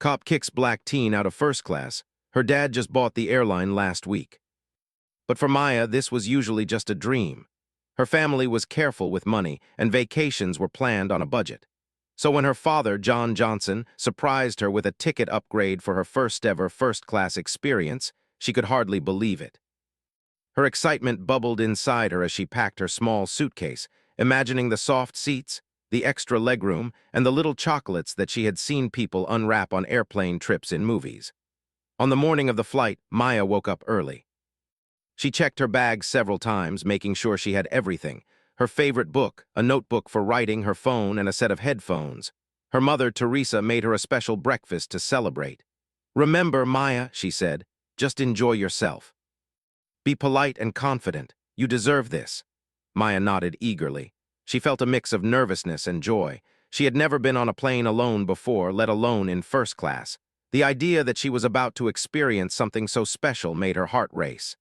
Cop kicks black teen out of first class. Her dad just bought the airline last week. But for Maya, this was usually just a dream. Her family was careful with money, and vacations were planned on a budget. So when her father, John Johnson, surprised her with a ticket upgrade for her first-ever first-class experience, she could hardly believe it. Her excitement bubbled inside her as she packed her small suitcase, imagining the soft seats, the extra legroom, and the little chocolates that she had seen people unwrap on airplane trips in movies. On the morning of the flight, Maya woke up early. She checked her bag several times, making sure she had everything: her favorite book, a notebook for writing, her phone, and a set of headphones. Her mother, Teresa, made her a special breakfast to celebrate. "Remember, Maya," she said, "just enjoy yourself. Be polite and confident. You deserve this." Maya nodded eagerly. She felt a mix of nervousness and joy. She had never been on a plane alone before, let alone in first class. The idea that she was about to experience something so special made her heart race.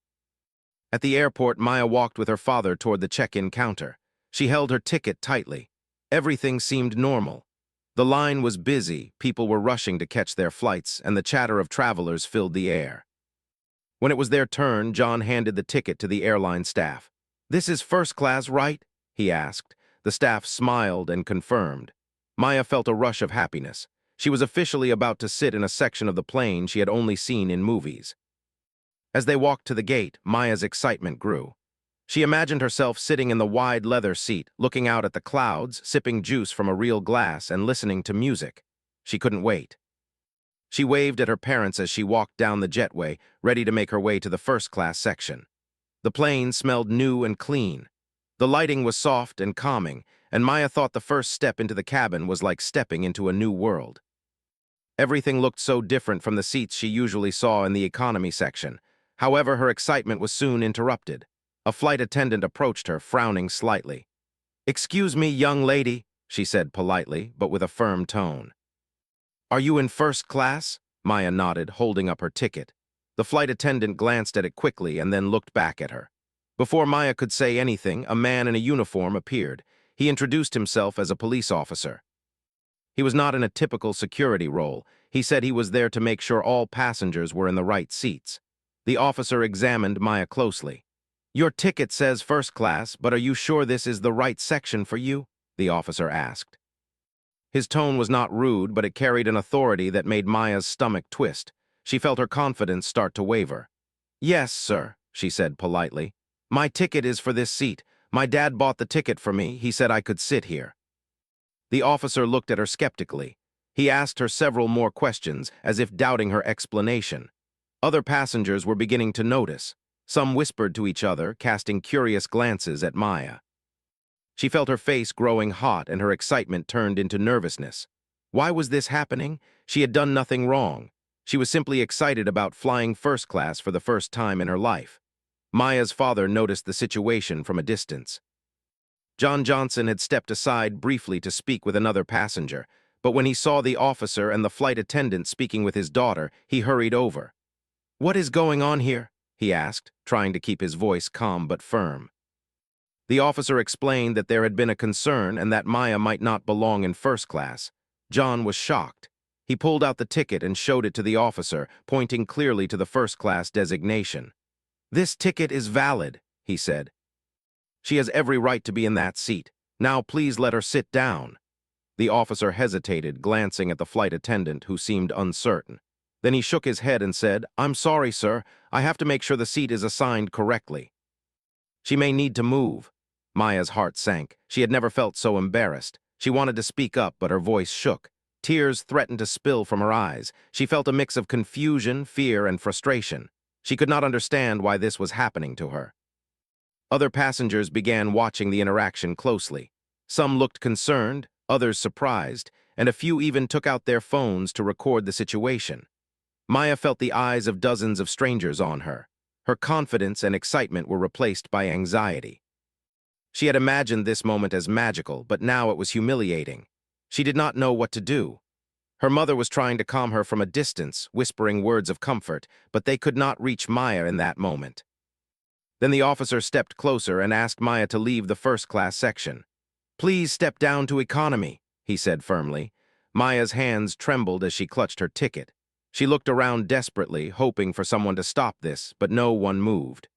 At the airport, Maya walked with her father toward the check-in counter. She held her ticket tightly. Everything seemed normal. The line was busy, people were rushing to catch their flights, and the chatter of travelers filled the air. When it was their turn, John handed the ticket to the airline staff. "This is first class, right?" he asked. The staff smiled and confirmed. Maya felt a rush of happiness. She was officially about to sit in a section of the plane she had only seen in movies. As they walked to the gate, Maya's excitement grew. She imagined herself sitting in the wide leather seat, looking out at the clouds, sipping juice from a real glass, and listening to music. She couldn't wait. She waved at her parents as she walked down the jetway, ready to make her way to the first-class section. The plane smelled new and clean. The lighting was soft and calming, and Maya thought the first step into the cabin was like stepping into a new world. Everything looked so different from the seats she usually saw in the economy section. However, her excitement was soon interrupted. A flight attendant approached her, frowning slightly. "Excuse me, young lady," she said politely, but with a firm tone. "Are you in first class?" Maya nodded, holding up her ticket. The flight attendant glanced at it quickly and then looked back at her. Before Maya could say anything, a man in a uniform appeared. He introduced himself as a police officer. He was not in a typical security role. He said he was there to make sure all passengers were in the right seats. The officer examined Maya closely. "Your ticket says first class, but are you sure this is the right section for you?" the officer asked. His tone was not rude, but it carried an authority that made Maya's stomach twist. She felt her confidence start to waver. "Yes, sir," she said politely. "My ticket is for this seat. My dad bought the ticket for me. He said I could sit here." The officer looked at her skeptically. He asked her several more questions, as if doubting her explanation. Other passengers were beginning to notice. Some whispered to each other, casting curious glances at Maya. She felt her face growing hot and her excitement turned into nervousness. Why was this happening? She had done nothing wrong. She was simply excited about flying first class for the first time in her life. Maya's father noticed the situation from a distance. John Johnson had stepped aside briefly to speak with another passenger, but when he saw the officer and the flight attendant speaking with his daughter, he hurried over. "What is going on here?" he asked, trying to keep his voice calm but firm. The officer explained that there had been a concern and that Maya might not belong in first class. John was shocked. He pulled out the ticket and showed it to the officer, pointing clearly to the first-class designation. "This ticket is valid," he said. "She has every right to be in that seat. Now please let her sit down." The officer hesitated, glancing at the flight attendant, who seemed uncertain. Then he shook his head and said, "I'm sorry, sir. I have to make sure the seat is assigned correctly." "She may need to move." Maya's heart sank. She had never felt so embarrassed. She wanted to speak up, but her voice shook. Tears threatened to spill from her eyes. She felt a mix of confusion, fear, and frustration. She could not understand why this was happening to her. Other passengers began watching the interaction closely. Some looked concerned, others surprised, and a few even took out their phones to record the situation. Maya felt the eyes of dozens of strangers on her. Her confidence and excitement were replaced by anxiety. She had imagined this moment as magical, but now it was humiliating. She did not know what to do. Her mother was trying to calm her from a distance, whispering words of comfort, but they could not reach Maya in that moment. Then the officer stepped closer and asked Maya to leave the first-class section. "Please step down to economy," he said firmly. Maya's hands trembled as she clutched her ticket. She looked around desperately, hoping for someone to stop this, but no one moved.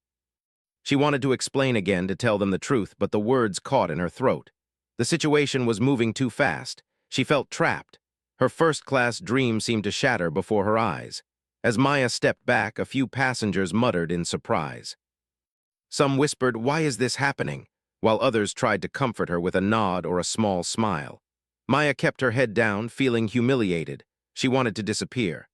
She wanted to explain again to tell them the truth, but the words caught in her throat. The situation was moving too fast. She felt trapped. Her first-class dream seemed to shatter before her eyes. As Maya stepped back, a few passengers muttered in surprise. Some whispered, "Why is this happening?" while others tried to comfort her with a nod or a small smile. Maya kept her head down, feeling humiliated. She wanted to disappear.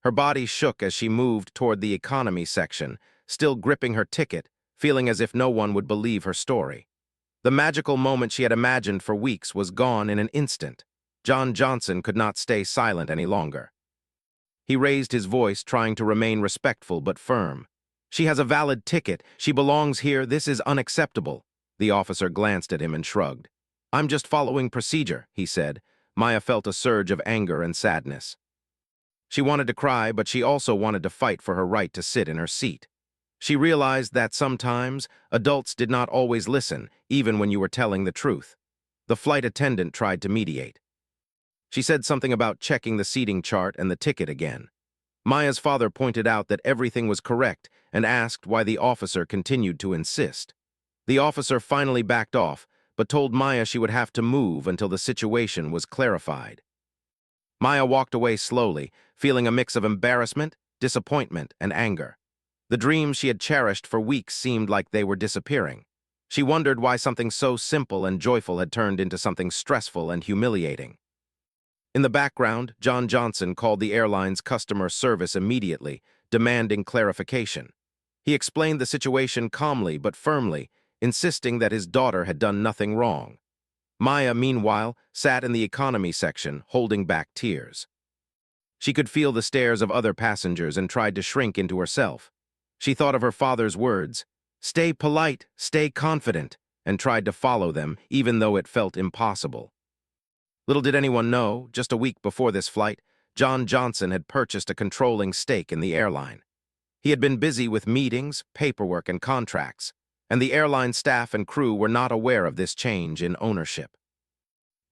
Her body shook as she moved toward the economy section, still gripping her ticket, feeling as if no one would believe her story. The magical moment she had imagined for weeks was gone in an instant. John Johnson could not stay silent any longer. He raised his voice, trying to remain respectful but firm. "She has a valid ticket. She belongs here. This is unacceptable." The officer glanced at him and shrugged. "I'm just following procedure," he said. Maya felt a surge of anger and sadness. She wanted to cry, but she also wanted to fight for her right to sit in her seat. She realized that sometimes adults did not always listen, even when you were telling the truth. The flight attendant tried to mediate. She said something about checking the seating chart and the ticket again. Maya's father pointed out that everything was correct and asked why the officer continued to insist. The officer finally backed off, but told Maya she would have to move until the situation was clarified. Maya walked away slowly, feeling a mix of embarrassment, disappointment, and anger. The dreams she had cherished for weeks seemed like they were disappearing. She wondered why something so simple and joyful had turned into something stressful and humiliating. In the background, John Johnson called the airline's customer service immediately, demanding clarification. He explained the situation calmly but firmly, insisting that his daughter had done nothing wrong. Maya, meanwhile, sat in the economy section, holding back tears. She could feel the stares of other passengers and tried to shrink into herself. She thought of her father's words, "Stay polite, stay confident," and tried to follow them, even though it felt impossible. Little did anyone know, just a week before this flight, John Johnson had purchased a controlling stake in the airline. He had been busy with meetings, paperwork, and contracts, and the airline staff and crew were not aware of this change in ownership.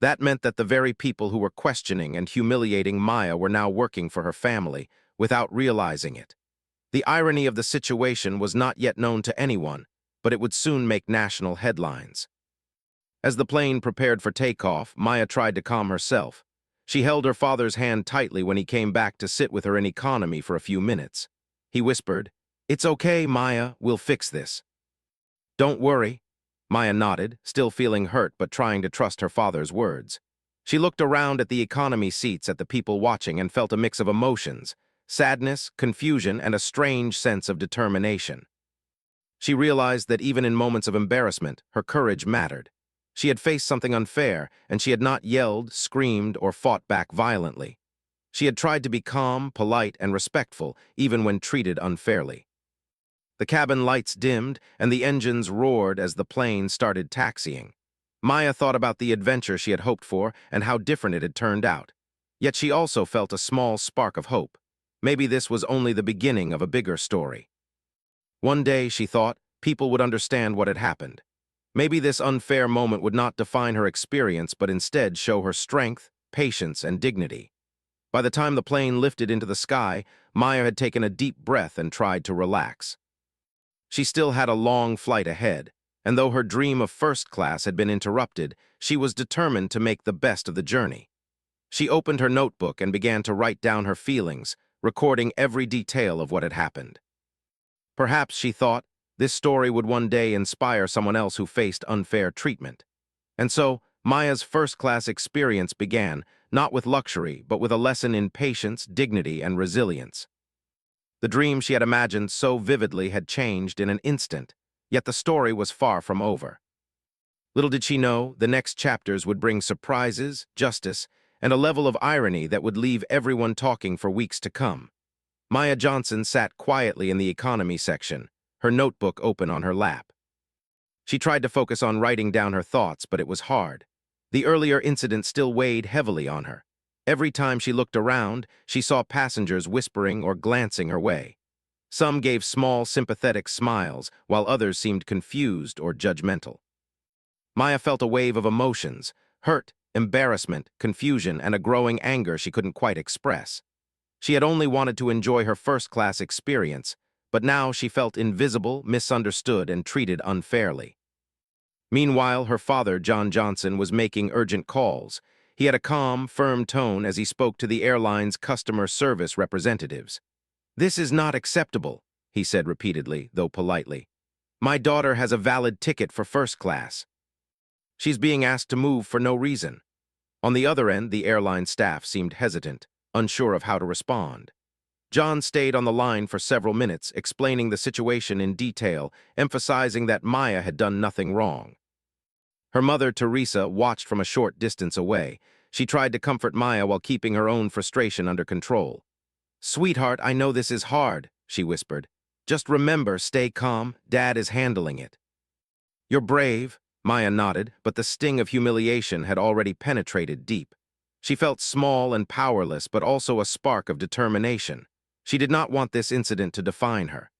That meant that the very people who were questioning and humiliating Maya were now working for her family, without realizing it. The irony of the situation was not yet known to anyone, but it would soon make national headlines. As the plane prepared for takeoff, Maya tried to calm herself. She held her father's hand tightly when he came back to sit with her in economy for a few minutes. He whispered, "It's okay, Maya, we'll fix this." "Don't worry." Maya nodded, still feeling hurt but trying to trust her father's words. She looked around at the economy seats at the people watching and felt a mix of emotions, sadness, confusion, and a strange sense of determination. She realized that even in moments of embarrassment, her courage mattered. She had faced something unfair, and she had not yelled, screamed, or fought back violently. She had tried to be calm, polite, and respectful, even when treated unfairly. The cabin lights dimmed, and the engines roared as the plane started taxiing. Maya thought about the adventure she had hoped for and how different it had turned out. Yet she also felt a small spark of hope. Maybe this was only the beginning of a bigger story. One day, she thought, people would understand what had happened. Maybe this unfair moment would not define her experience, but instead show her strength, patience, and dignity. By the time the plane lifted into the sky, Maya had taken a deep breath and tried to relax. She still had a long flight ahead, and though her dream of first class had been interrupted, she was determined to make the best of the journey. She opened her notebook and began to write down her feelings, recording every detail of what had happened. Perhaps, she thought, this story would one day inspire someone else who faced unfair treatment. And so, Maya's first-class experience began, not with luxury, but with a lesson in patience, dignity, and resilience. The dream she had imagined so vividly had changed in an instant, yet the story was far from over. Little did she know, the next chapters would bring surprises, justice, and a level of irony that would leave everyone talking for weeks to come. Maya Johnson sat quietly in the economy section, her notebook open on her lap. She tried to focus on writing down her thoughts, but it was hard. The earlier incident still weighed heavily on her. Every time she looked around, she saw passengers whispering or glancing her way. Some gave small, sympathetic smiles, while others seemed confused or judgmental. Maya felt a wave of emotions, hurt, embarrassment, confusion, and a growing anger she couldn't quite express. She had only wanted to enjoy her first-class experience, but now she felt invisible, misunderstood, and treated unfairly. Meanwhile, her father, John Johnson, was making urgent calls. He had a calm, firm tone as he spoke to the airline's customer service representatives. "This is not acceptable," he said repeatedly, though politely. "My daughter has a valid ticket for first class. She's being asked to move for no reason." On the other end, the airline staff seemed hesitant, unsure of how to respond. John stayed on the line for several minutes, explaining the situation in detail, emphasizing that Maya had done nothing wrong. Her mother, Teresa, watched from a short distance away. She tried to comfort Maya while keeping her own frustration under control. "Sweetheart, I know this is hard," she whispered. "Just remember, stay calm. Dad is handling it." "You're brave," Maya nodded, but the sting of humiliation had already penetrated deep. She felt small and powerless, but also a spark of determination. She did not want this incident to define her.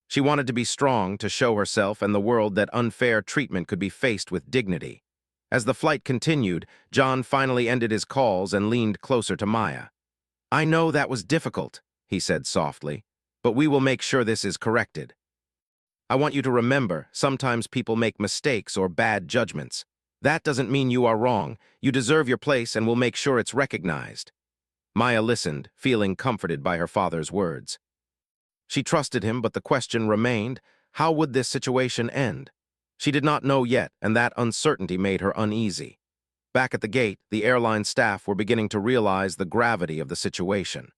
She wanted to be strong, to show herself and the world that unfair treatment could be faced with dignity. As the flight continued, John finally ended his calls and leaned closer to Maya. "I know that was difficult," he said softly, "but we will make sure this is corrected. I want you to remember, sometimes people make mistakes or bad judgments. That doesn't mean you are wrong. You deserve your place and we'll make sure it's recognized." Maya listened, feeling comforted by her father's words. She trusted him, but the question remained, how would this situation end? She did not know yet, and that uncertainty made her uneasy. Back at the gate, the airline staff were beginning to realize the gravity of the situation.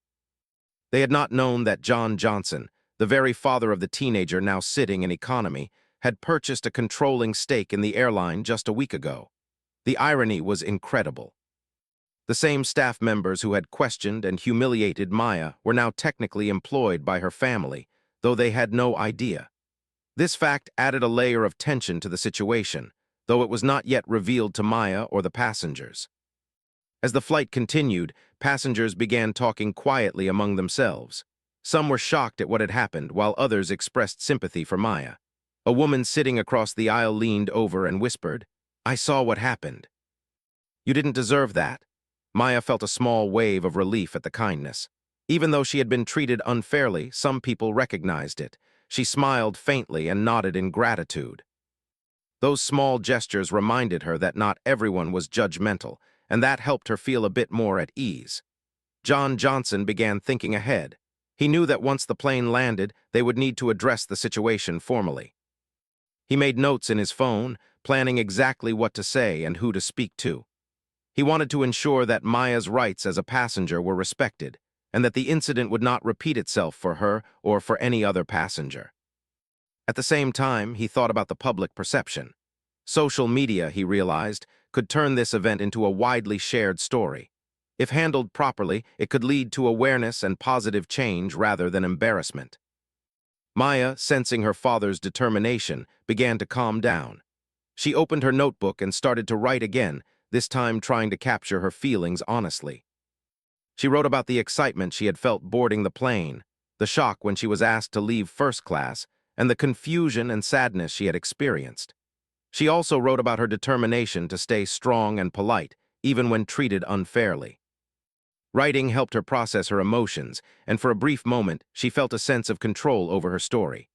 They had not known that John Johnson, the very father of the teenager now sitting in economy, had purchased a controlling stake in the airline just a week ago. The irony was incredible. The same staff members who had questioned and humiliated Maya were now technically employed by her family, though they had no idea. This fact added a layer of tension to the situation, though it was not yet revealed to Maya or the passengers. As the flight continued, passengers began talking quietly among themselves. Some were shocked at what had happened, while others expressed sympathy for Maya. A woman sitting across the aisle leaned over and whispered, "I saw what happened." "You didn't deserve that." Maya felt a small wave of relief at the kindness. Even though she had been treated unfairly, some people recognized it. She smiled faintly and nodded in gratitude. Those small gestures reminded her that not everyone was judgmental, and that helped her feel a bit more at ease. John Johnson began thinking ahead. He knew that once the plane landed, they would need to address the situation formally. He made notes in his phone, planning exactly what to say and who to speak to. He wanted to ensure that Maya's rights as a passenger were respected, and that the incident would not repeat itself for her or for any other passenger. At the same time, he thought about the public perception. Social media, he realized, could turn this event into a widely shared story. If handled properly, it could lead to awareness and positive change rather than embarrassment. Maya, sensing her father's determination, began to calm down. She opened her notebook and started to write again, this time trying to capture her feelings honestly. She wrote about the excitement she had felt boarding the plane, the shock when she was asked to leave first class, and the confusion and sadness she had experienced. She also wrote about her determination to stay strong and polite, even when treated unfairly. Writing helped her process her emotions, and for a brief moment, she felt a sense of control over her story.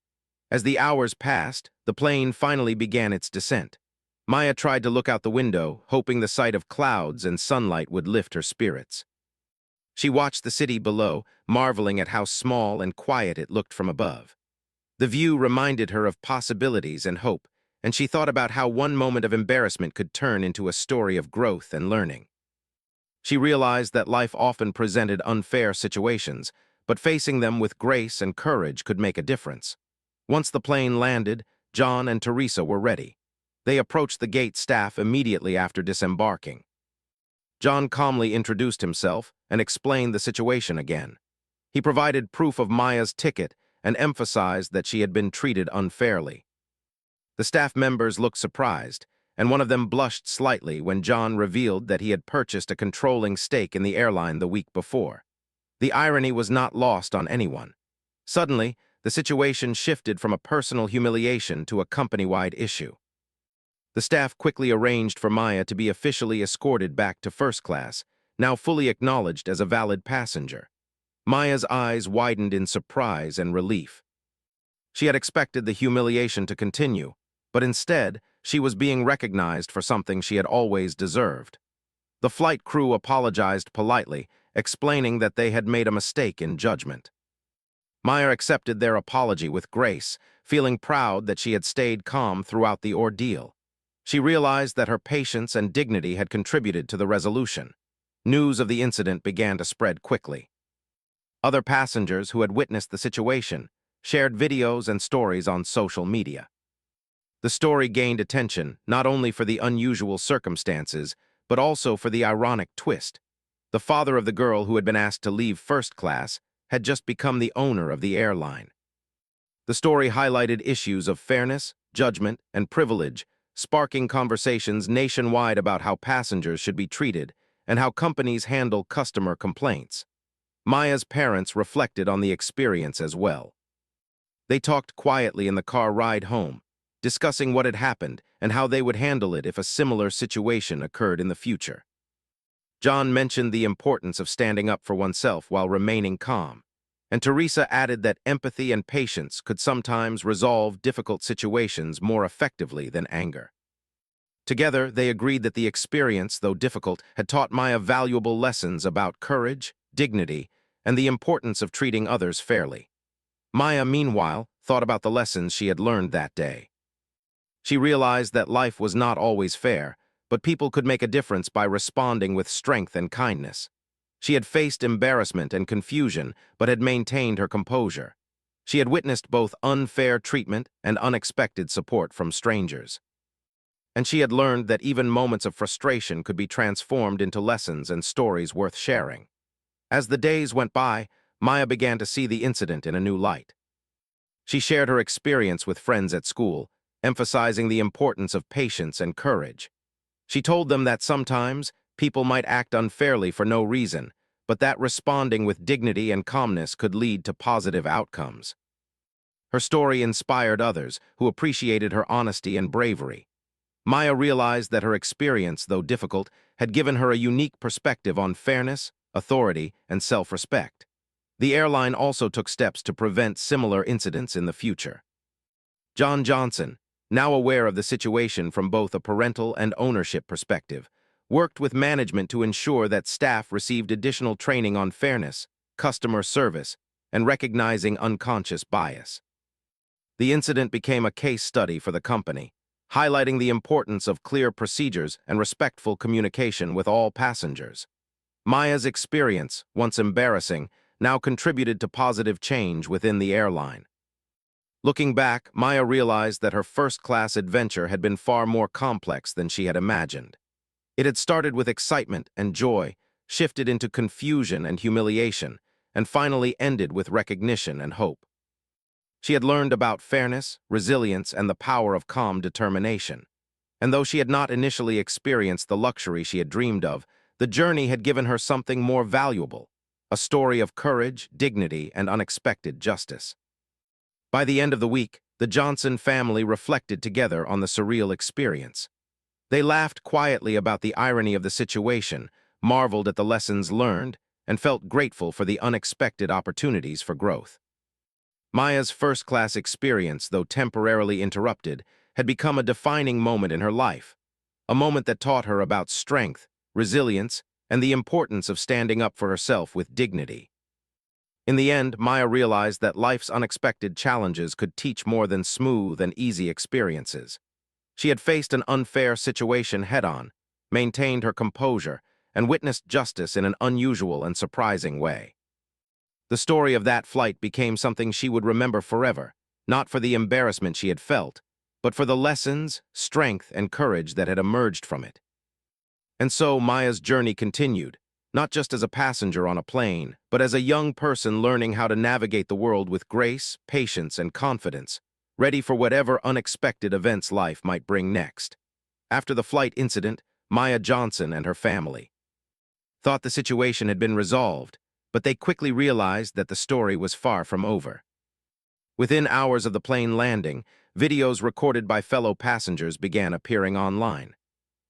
As the hours passed, the plane finally began its descent. Maya tried to look out the window, hoping the sight of clouds and sunlight would lift her spirits. She watched the city below, marveling at how small and quiet it looked from above. The view reminded her of possibilities and hope, and she thought about how one moment of embarrassment could turn into a story of growth and learning. She realized that life often presented unfair situations, but facing them with grace and courage could make a difference. Once the plane landed, John and Teresa were ready. They approached the gate staff immediately after disembarking. John calmly introduced himself and explained the situation again. He provided proof of Maya's ticket and emphasized that she had been treated unfairly. The staff members looked surprised, and one of them blushed slightly when John revealed that he had purchased a controlling stake in the airline the week before. The irony was not lost on anyone. Suddenly, the situation shifted from a personal humiliation to a company-wide issue. The staff quickly arranged for Maya to be officially escorted back to first class, now fully acknowledged as a valid passenger. Maya's eyes widened in surprise and relief. She had expected the humiliation to continue, but instead, she was being recognized for something she had always deserved. The flight crew apologized politely, explaining that they had made a mistake in judgment. Maya accepted their apology with grace, feeling proud that she had stayed calm throughout the ordeal. She realized that her patience and dignity had contributed to the resolution. News of the incident began to spread quickly. Other passengers who had witnessed the situation shared videos and stories on social media. The story gained attention not only for the unusual circumstances, but also for the ironic twist. The father of the girl who had been asked to leave first class had just become the owner of the airline. The story highlighted issues of fairness, judgment, and privilege, sparking conversations nationwide about how passengers should be treated and how companies handle customer complaints. Maya's parents reflected on the experience as well. They talked quietly in the car ride home, discussing what had happened and how they would handle it if a similar situation occurred in the future. John mentioned the importance of standing up for oneself while remaining calm, and Teresa added that empathy and patience could sometimes resolve difficult situations more effectively than anger. Together, they agreed that the experience, though difficult, had taught Maya valuable lessons about courage, dignity, and the importance of treating others fairly. Maya, meanwhile, thought about the lessons she had learned that day. She realized that life was not always fair, but people could make a difference by responding with strength and kindness. She had faced embarrassment and confusion, but had maintained her composure. She had witnessed both unfair treatment and unexpected support from strangers. And she had learned that even moments of frustration could be transformed into lessons and stories worth sharing. As the days went by, Maya began to see the incident in a new light. She shared her experience with friends at school, emphasizing the importance of patience and courage. She told them that sometimes people might act unfairly for no reason, but that responding with dignity and calmness could lead to positive outcomes. Her story inspired others who appreciated her honesty and bravery. Maya realized that her experience, though difficult, had given her a unique perspective on fairness, authority, and self-respect. The airline also took steps to prevent similar incidents in the future. John Johnson, now aware of the situation from both a parental and ownership perspective, worked with management to ensure that staff received additional training on fairness, customer service, and recognizing unconscious bias. The incident became a case study for the company, highlighting the importance of clear procedures and respectful communication with all passengers. Maya's experience, once embarrassing, now contributed to positive change within the airline. Looking back, Maya realized that her first-class adventure had been far more complex than she had imagined. It had started with excitement and joy, shifted into confusion and humiliation, and finally ended with recognition and hope. She had learned about fairness, resilience, and the power of calm determination. And though she had not initially experienced the luxury she had dreamed of, the journey had given her something more valuable, a story of courage, dignity, and unexpected justice. By the end of the week, the Johnson family reflected together on the surreal experience. They laughed quietly about the irony of the situation, marveled at the lessons learned, and felt grateful for the unexpected opportunities for growth. Maya's first-class experience, though temporarily interrupted, had become a defining moment in her life, a moment that taught her about strength, resilience, and the importance of standing up for herself with dignity. In the end, Maya realized that life's unexpected challenges could teach more than smooth and easy experiences. She had faced an unfair situation head-on, maintained her composure, and witnessed justice in an unusual and surprising way. The story of that flight became something she would remember forever, not for the embarrassment she had felt, but for the lessons, strength, and courage that had emerged from it. And so Maya's journey continued, not just as a passenger on a plane, but as a young person learning how to navigate the world with grace, patience, and confidence, ready for whatever unexpected events life might bring next. After the flight incident, Maya Johnson and her family thought the situation had been resolved, but they quickly realized that the story was far from over. Within hours of the plane landing, videos recorded by fellow passengers began appearing online.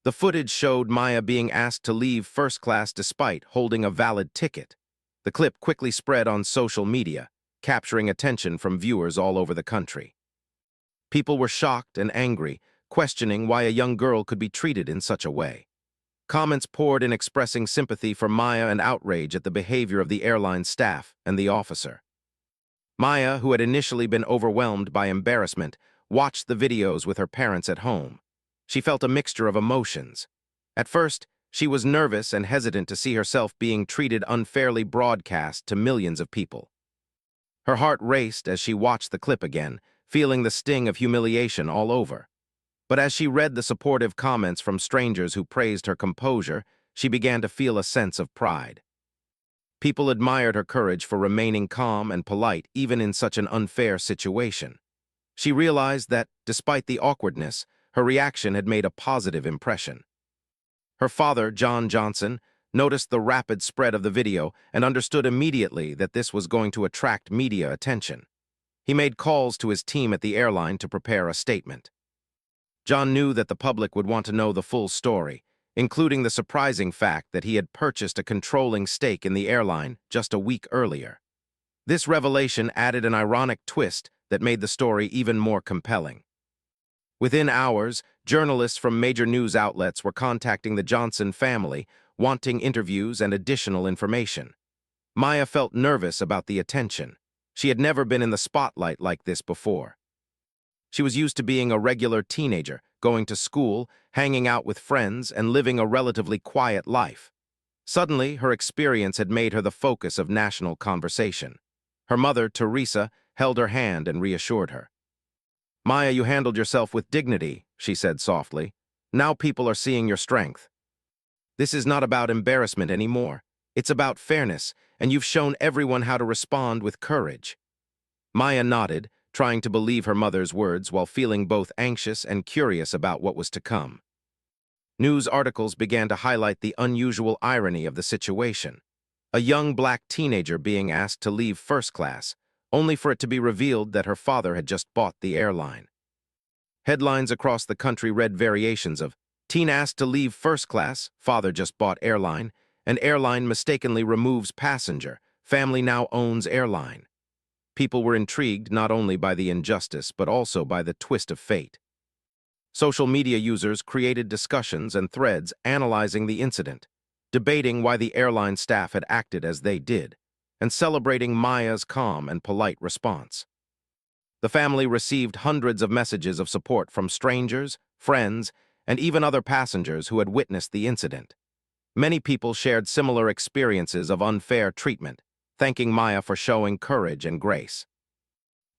The footage showed Maya being asked to leave first class despite holding a valid ticket. The clip quickly spread on social media, capturing attention from viewers all over the country. People were shocked and angry, questioning why a young girl could be treated in such a way. Comments poured in expressing sympathy for Maya and outrage at the behavior of the airline staff and the officer. Maya, who had initially been overwhelmed by embarrassment, watched the videos with her parents at home. She felt a mixture of emotions. At first, she was nervous and hesitant to see herself being treated unfairly broadcast to millions of people. Her heart raced as she watched the clip again, feeling the sting of humiliation all over. But as she read the supportive comments from strangers who praised her composure, she began to feel a sense of pride. People admired her courage for remaining calm and polite even in such an unfair situation. She realized that, despite the awkwardness, her reaction had made a positive impression. Her father, John Johnson, noticed the rapid spread of the video and understood immediately that this was going to attract media attention. He made calls to his team at the airline to prepare a statement. John knew that the public would want to know the full story, including the surprising fact that he had purchased a controlling stake in the airline just a week earlier. This revelation added an ironic twist that made the story even more compelling. Within hours, journalists from major news outlets were contacting the Johnson family, wanting interviews and additional information. Maya felt nervous about the attention. She had never been in the spotlight like this before. She was used to being a regular teenager, going to school, hanging out with friends, and living a relatively quiet life. Suddenly, her experience had made her the focus of national conversation. Her mother, Teresa, held her hand and reassured her. "Maya, you handled yourself with dignity," she said softly. "Now people are seeing your strength. This is not about embarrassment anymore. It's about fairness, and you've shown everyone how to respond with courage." Maya nodded, trying to believe her mother's words while feeling both anxious and curious about what was to come. News articles began to highlight the unusual irony of the situation. A young black teenager being asked to leave first class, only for it to be revealed that her father had just bought the airline. Headlines across the country read variations of "Teen asked to leave first class, father just bought airline," and "Airline mistakenly removes passenger, family now owns airline." People were intrigued not only by the injustice but also by the twist of fate. Social media users created discussions and threads analyzing the incident, debating why the airline staff had acted as they did, and celebrating Maya's calm and polite response. The family received hundreds of messages of support from strangers, friends, and even other passengers who had witnessed the incident. Many people shared similar experiences of unfair treatment, thanking Maya for showing courage and grace.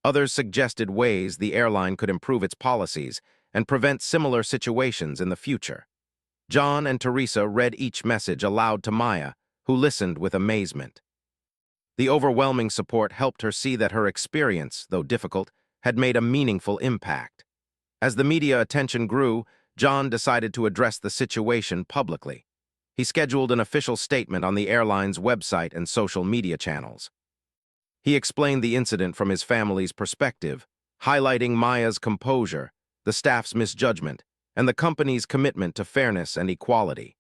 Others suggested ways the airline could improve its policies and prevent similar situations in the future. John and Teresa read each message aloud to Maya, who listened with amazement. The overwhelming support helped her see that her experience, though difficult, had made a meaningful impact. As the media attention grew, John decided to address the situation publicly. He scheduled an official statement on the airline's website and social media channels. He explained the incident from his family's perspective, highlighting Maya's composure, the staff's misjudgment, and the company's commitment to fairness and equality.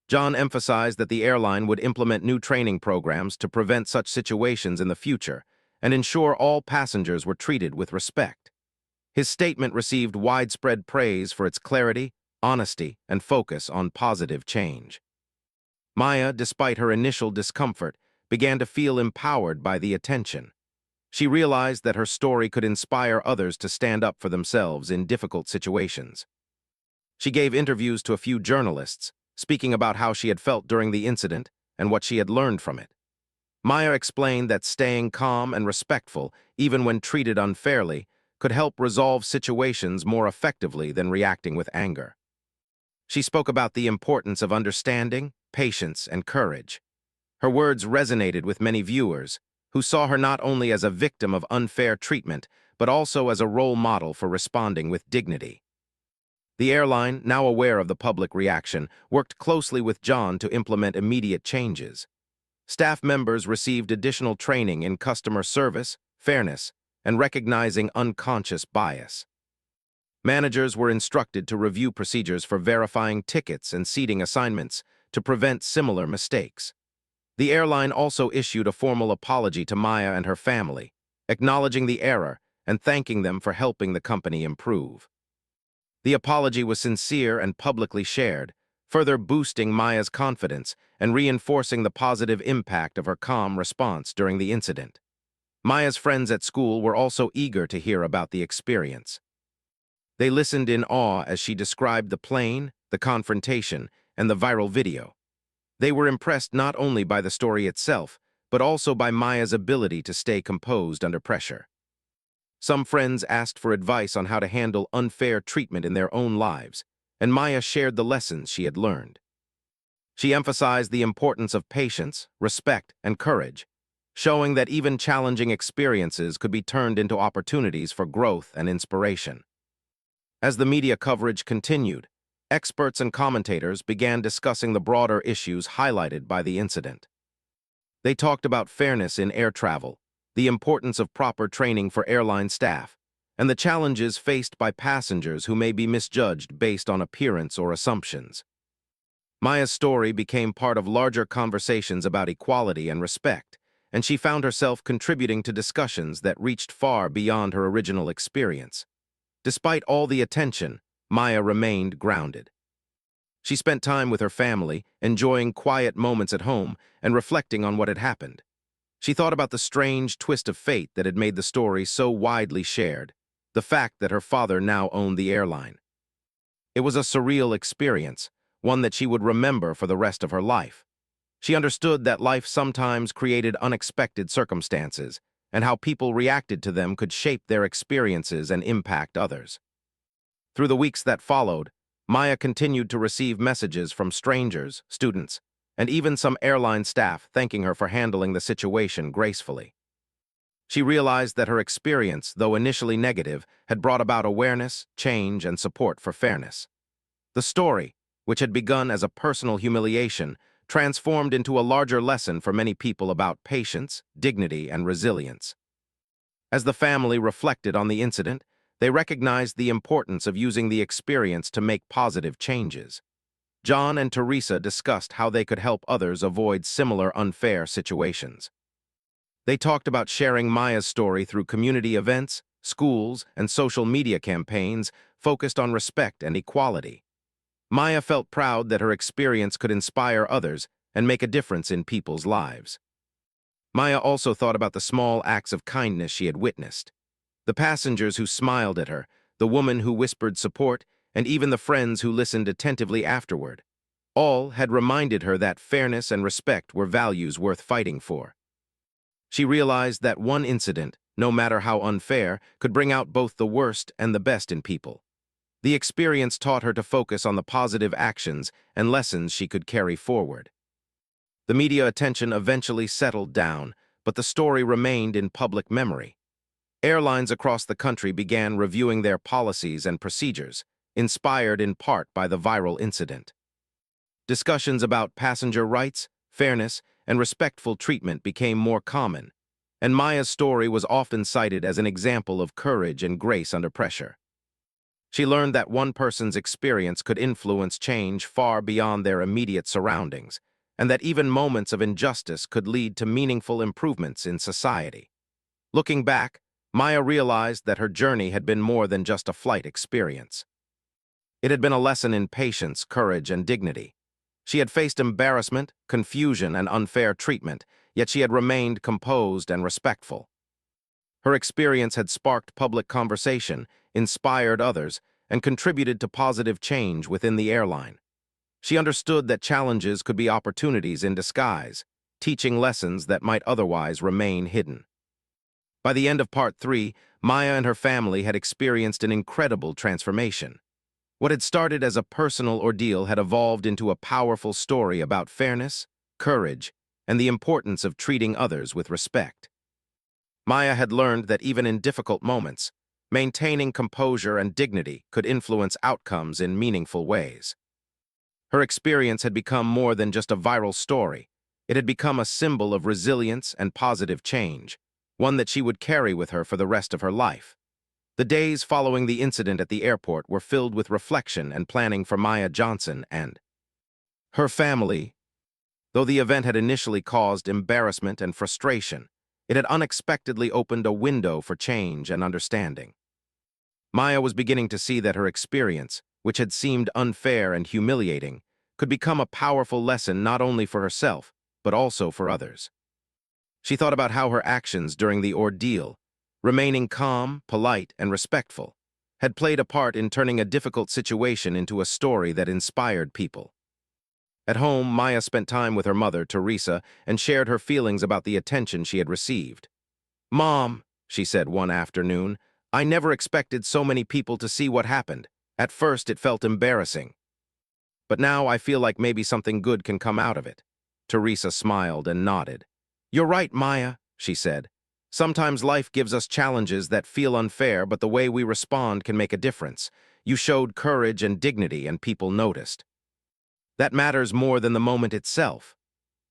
John emphasized that the airline would implement new training programs to prevent such situations in the future and ensure all passengers were treated with respect. His statement received widespread praise for its clarity, honesty, and focus on positive change. Maya, despite her initial discomfort, began to feel empowered by the attention. She realized that her story could inspire others to stand up for themselves in difficult situations. She gave interviews to a few journalists, speaking about how she had felt during the incident and what she had learned from it. Maya explained that staying calm and respectful, even when treated unfairly, could help resolve situations more effectively than reacting with anger. She spoke about the importance of understanding, patience, and courage. Her words resonated with many viewers, who saw her not only as a victim of unfair treatment, but also as a role model for responding with dignity. The airline, now aware of the public reaction, worked closely with John to implement immediate changes. Staff members received additional training in customer service, fairness, and recognizing unconscious bias. Managers were instructed to review procedures for verifying tickets and seating assignments to prevent similar mistakes. The airline also issued a formal apology to Maya and her family, acknowledging the error and thanking them for helping the company improve. The apology was sincere and publicly shared, further boosting Maya's confidence and reinforcing the positive impact of her calm response during the incident. Maya's friends at school were also eager to hear about the experience. They listened in awe as she described the plane, the confrontation, and the viral video. They were impressed not only by the story itself, but also by Maya's ability to stay composed under pressure. Some friends asked for advice on how to handle unfair treatment in their own lives, and Maya shared the lessons she had learned. She emphasized the importance of patience, respect, and courage, showing that even challenging experiences could be turned into opportunities for growth and inspiration. As the media coverage continued, experts and commentators began discussing the broader issues highlighted by the incident. They talked about fairness in air travel, the importance of proper training for airline staff, and the challenges faced by passengers who may be misjudged based on appearance or assumptions. Maya's story became part of larger conversations about equality and respect, and she found herself contributing to discussions that reached far beyond her original experience. Despite all the attention, Maya remained grounded. She spent time with her family, enjoying quiet moments at home and reflecting on what had happened. She thought about the strange twist of fate that had made the story so widely shared, the fact that her father now owned the airline. It was a surreal experience, one that she would remember for the rest of her life. She understood that life sometimes created unexpected circumstances, and how people reacted to them could shape their experiences and impact others. Through the weeks that followed, Maya continued to receive messages from strangers, students, and even some airline staff thanking her for handling the situation gracefully. She realized that her experience, though initially negative, had brought about awareness, change, and support for fairness. The story, which had begun as a personal humiliation, transformed into a larger lesson for many people about patience, dignity, and resilience. As the family reflected on the incident, they recognized the importance of using the experience to make positive changes. John and Teresa discussed how they could help others avoid similar unfair situations. They talked about sharing Maya's story through community events, schools, and social media campaigns focused on respect and equality. Maya felt proud that her experience could inspire others and make a difference in people's lives. Maya also thought about the small acts of kindness she had witnessed. The passengers who smiled at her, the woman who whispered support, and even the friends who listened attentively afterward. All had reminded her that fairness and respect were values worth fighting for. She realized that one incident, no matter how unfair, could bring out both the worst and the best in people. The experience taught her to focus on the positive actions and lessons she could carry forward. The media attention eventually settled down, but the story remained in public memory. Airlines across the country began reviewing their policies and procedures, inspired in part by the viral incident. Discussions about passenger rights, fairness, and respectful treatment became more common, and Maya's story was often cited as an example of courage and grace under pressure. She learned that one person's experience could influence change far beyond their immediate surroundings, and that even moments of injustice could lead to meaningful improvements in society. Looking back, Maya realized that her journey had been more than just a flight experience. It had been a lesson in patience, courage, and dignity. She had faced embarrassment, confusion, and unfair treatment, yet she had remained composed and respectful. Her experience had sparked public conversation, inspired others, and contributed to positive change within the airline. She understood that challenges could be opportunities in disguise, teaching lessons that might otherwise remain hidden. By the end of Part 3, Maya and her family had experienced an incredible transformation. What had started as a personal ordeal had evolved into a powerful story about fairness, courage, and the importance of treating others with respect. Maya had learned that even in difficult moments, maintaining composure and dignity could influence outcomes in meaningful ways. Her experience had become more than just a viral story. It had become a symbol of resilience and positive change, one that she would carry with her for the rest of her life. The days following the incident at the airport were filled with reflection and planning for Maya Johnson and her family. Though the event had initially caused embarrassment and frustration, it had unexpectedly opened a window for change and understanding. Maya was beginning to see that her experience, which had seemed unfair and humiliating, could become a powerful lesson not only for herself, but also for others. She thought about how her actions during the ordeal, remaining calm, polite, and respectful, had played a part in turning a difficult situation into a story that inspired people. At home, Maya spent time with her mother, Teresa, and shared her feelings about the attention she had received. "Mom," she said one afternoon, "I never expected so many people to see what happened. At first, it felt embarrassing. But now I feel like maybe something good can come out of it." Teresa smiled and nodded. "You're right, Maya," she said. "Sometimes life gives us challenges that feel unfair, but the way we respond can make a difference. You showed courage and dignity, and people noticed. That matters more than the moment itself."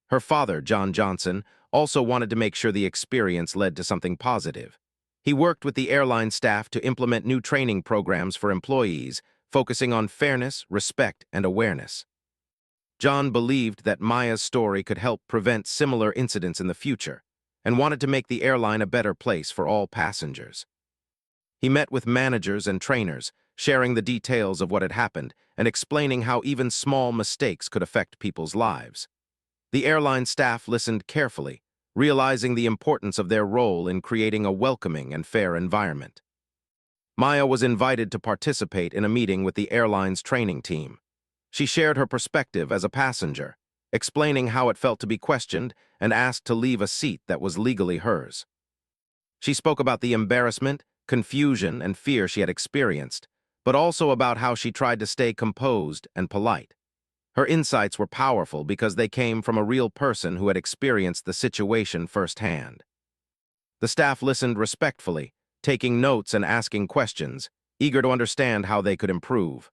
Her father, John Johnson, also wanted to make sure the experience led to something positive. He worked with the airline staff to implement new training programs for employees, focusing on fairness, respect, and awareness. John believed that Maya's story could help prevent similar incidents in the future, and wanted to make the airline a better place for all passengers. He met with managers and trainers, sharing the details of what had happened and explaining how even small mistakes could affect people's lives. The airline staff listened carefully, realizing the importance of their role in creating a welcoming and fair environment. Maya was invited to participate in a meeting with the airline's training team. She shared her perspective as a passenger, explaining how it felt to be questioned and asked to leave a seat that was legally hers. She spoke about the embarrassment, confusion, and fear she had experienced, but also about how she tried to stay composed and polite. Her insights were powerful because they came from a real person who had experienced the situation firsthand. The staff listened respectfully, taking notes and asking questions, eager to understand how they could improve.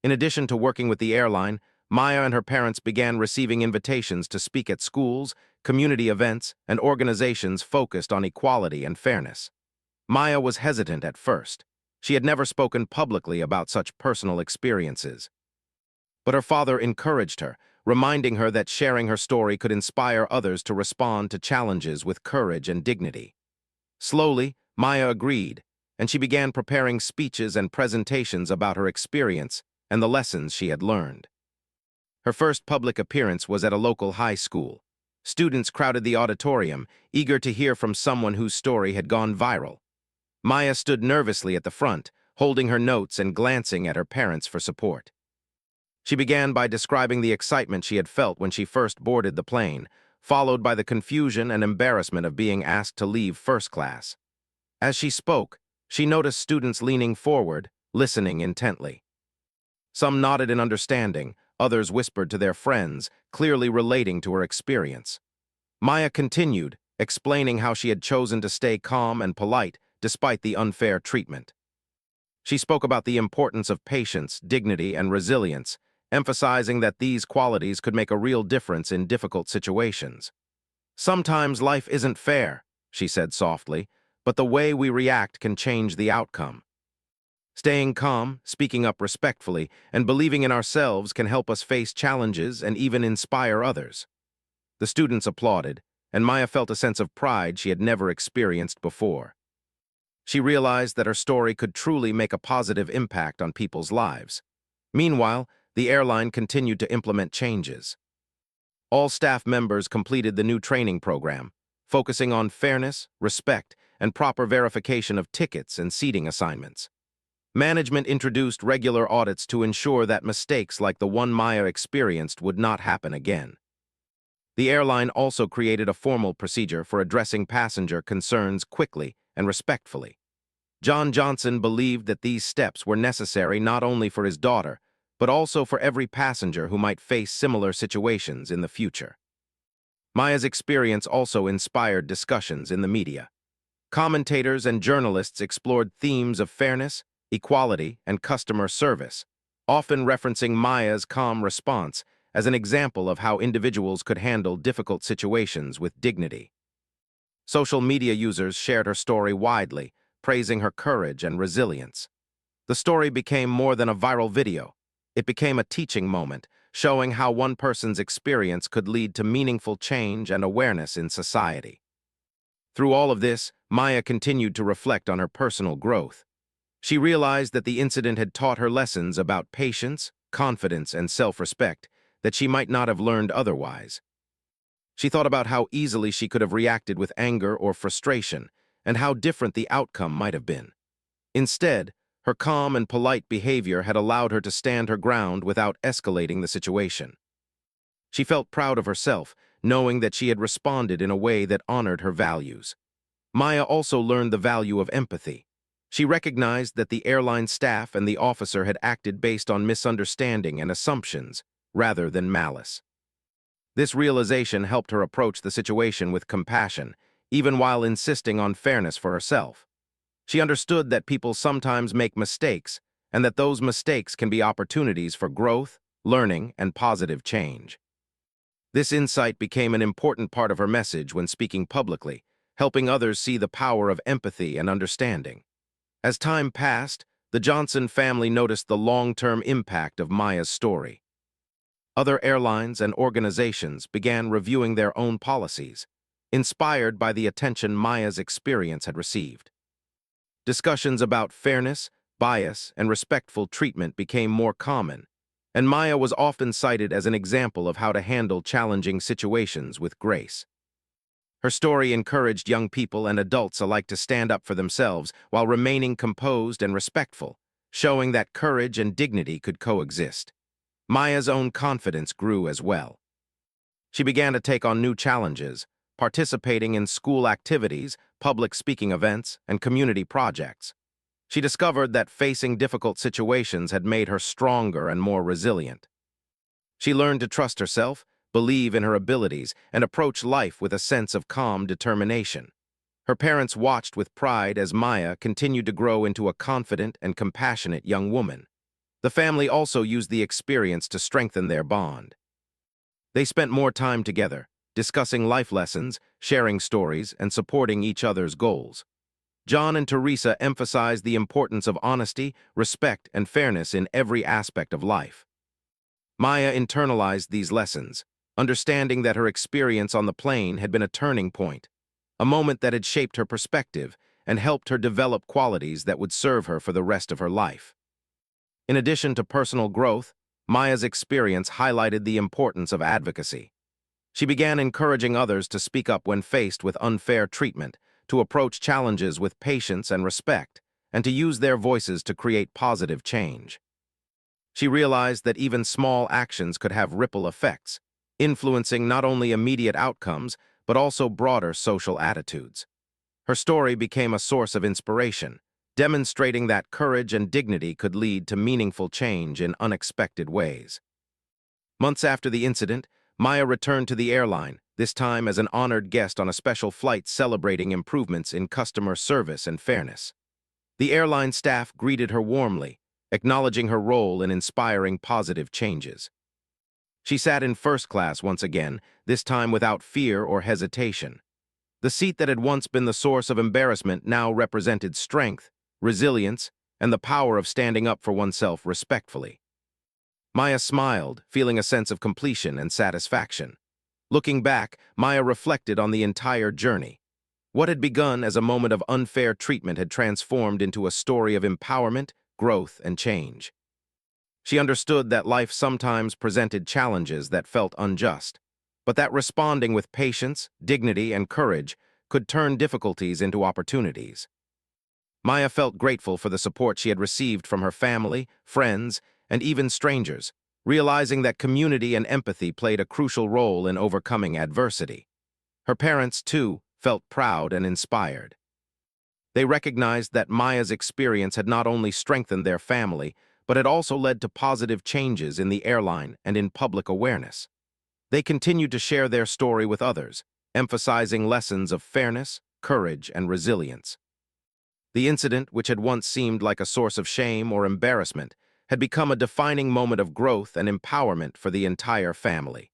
In addition to working with the airline, Maya and her parents began receiving invitations to speak at schools, community events, and organizations focused on equality and fairness. Maya was hesitant at first. She had never spoken publicly about such personal experiences. But her father encouraged her, reminding her that sharing her story could inspire others to respond to challenges with courage and dignity. Slowly, Maya agreed, and she began preparing speeches and presentations about her experience and the lessons she had learned. Her first public appearance was at a local high school. Students crowded the auditorium, eager to hear from someone whose story had gone viral. Maya stood nervously at the front, holding her notes and glancing at her parents for support. She began by describing the excitement she had felt when she first boarded the plane, followed by the confusion and embarrassment of being asked to leave first class. As she spoke, she noticed students leaning forward, listening intently. Some nodded in understanding, others whispered to their friends, clearly relating to her experience. Maya continued, explaining how she had chosen to stay calm and polite despite the unfair treatment. She spoke about the importance of patience, dignity, and resilience, emphasizing that these qualities could make a real difference in difficult situations. "Sometimes life isn't fair," she said softly, "but the way we react can change the outcome. Staying calm, speaking up respectfully, and believing in ourselves can help us face challenges and even inspire others." The students applauded, and Maya felt a sense of pride she had never experienced before. She realized that her story could truly make a positive impact on people's lives. Meanwhile, the airline continued to implement changes. All staff members completed the new training program, focusing on fairness, respect, and proper verification of tickets and seating assignments. Management introduced regular audits to ensure that mistakes like the one Maya experienced would not happen again. The airline also created a formal procedure for addressing passenger concerns quickly and respectfully. John Johnson believed that these steps were necessary not only for his daughter, but also for every passenger who might face similar situations in the future. Maya's experience also inspired discussions in the media. Commentators and journalists explored themes of fairness, equality, and customer service, often referencing Maya's calm response as an example of how individuals could handle difficult situations with dignity. Social media users shared her story widely, praising her courage and resilience. The story became more than a viral video. It became a teaching moment, showing how one person's experience could lead to meaningful change and awareness in society. Through all of this, Maya continued to reflect on her personal growth. She realized that the incident had taught her lessons about patience, confidence, and self-respect that she might not have learned otherwise. She thought about how easily she could have reacted with anger or frustration, and how different the outcome might have been. Instead, her calm and polite behavior had allowed her to stand her ground without escalating the situation. She felt proud of herself, knowing that she had responded in a way that honored her values. Maya also learned the value of empathy. She recognized that the airline staff and the officer had acted based on misunderstanding and assumptions, rather than malice. This realization helped her approach the situation with compassion, even while insisting on fairness for herself. She understood that people sometimes make mistakes, and that those mistakes can be opportunities for growth, learning, and positive change. This insight became an important part of her message when speaking publicly, helping others see the power of empathy and understanding. As time passed, the Johnson family noticed the long-term impact of Maya's story. Other airlines and organizations began reviewing their own policies, inspired by the attention Maya's experience had received. Discussions about fairness, bias, and respectful treatment became more common, and Maya was often cited as an example of how to handle challenging situations with grace. Her story encouraged young people and adults alike to stand up for themselves while remaining composed and respectful, showing that courage and dignity could coexist. Maya's own confidence grew as well. She began to take on new challenges, participating in school activities, public speaking events, and community projects. She discovered that facing difficult situations had made her stronger and more resilient. She learned to trust herself, believe in her abilities, and approach life with a sense of calm determination. Her parents watched with pride as Maya continued to grow into a confident and compassionate young woman. The family also used the experience to strengthen their bond. They spent more time together, discussing life lessons, sharing stories, and supporting each other's goals. John and Teresa emphasized the importance of honesty, respect, and fairness in every aspect of life. Maya internalized these lessons, understanding that her experience on the plane had been a turning point, a moment that had shaped her perspective and helped her develop qualities that would serve her for the rest of her life. In addition to personal growth, Maya's experience highlighted the importance of advocacy. She began encouraging others to speak up when faced with unfair treatment, to approach challenges with patience and respect, and to use their voices to create positive change. She realized that even small actions could have ripple effects, influencing not only immediate outcomes, but also broader social attitudes. Her story became a source of inspiration, demonstrating that courage and dignity could lead to meaningful change in unexpected ways. Months after the incident, Maya returned to the airline, this time as an honored guest on a special flight celebrating improvements in customer service and fairness. The airline staff greeted her warmly, acknowledging her role in inspiring positive changes. She sat in first class once again, this time without fear or hesitation. The seat that had once been the source of embarrassment now represented strength, resilience, and the power of standing up for oneself respectfully. Maya smiled, feeling a sense of completion and satisfaction. Looking back, Maya reflected on the entire journey. What had begun as a moment of unfair treatment had transformed into a story of empowerment, growth, and change. She understood that life sometimes presented challenges that felt unjust, but that responding with patience, dignity, and courage could turn difficulties into opportunities. Maya felt grateful for the support she had received from her family, friends, and even strangers, realizing that community and empathy played a crucial role in overcoming adversity. Her parents, too, felt proud and inspired. They recognized that Maya's experience had not only strengthened their family, but had also led to positive changes in the airline and in public awareness. They continued to share their story with others, emphasizing lessons of fairness, courage, and resilience. The incident, which had once seemed like a source of shame or embarrassment, had become a defining moment of growth and empowerment for the entire family.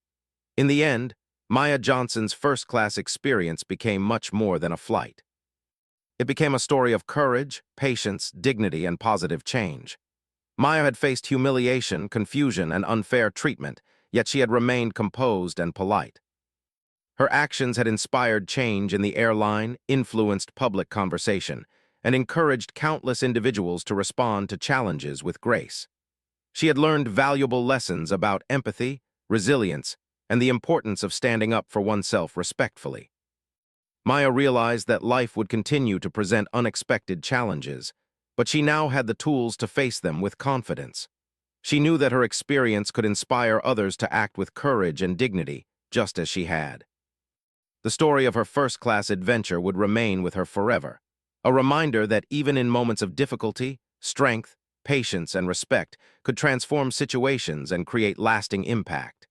In the end, Maya Johnson's first-class experience became much more than a flight. It became a story of courage, patience, dignity, and positive change. Maya had faced humiliation, confusion, and unfair treatment, yet she had remained composed and polite. Her actions had inspired change in the airline, influenced public conversation, and encouraged countless individuals to respond to challenges with grace. She had learned valuable lessons about empathy, resilience, and the importance of standing up for oneself respectfully. Maya realized that life would continue to present unexpected challenges, but she now had the tools to face them with confidence. She knew that her experience could inspire others to act with courage and dignity, just as she had. The story of her first-class adventure would remain with her forever, a reminder that even in moments of difficulty, strength, patience, and respect could transform situations and create lasting impact.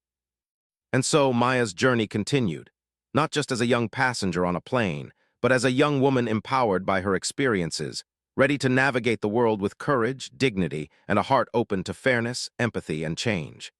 And so Maya's journey continued, not just as a young passenger on a plane, but as a young woman empowered by her experiences, ready to navigate the world with courage, dignity, and a heart open to fairness, empathy, and change.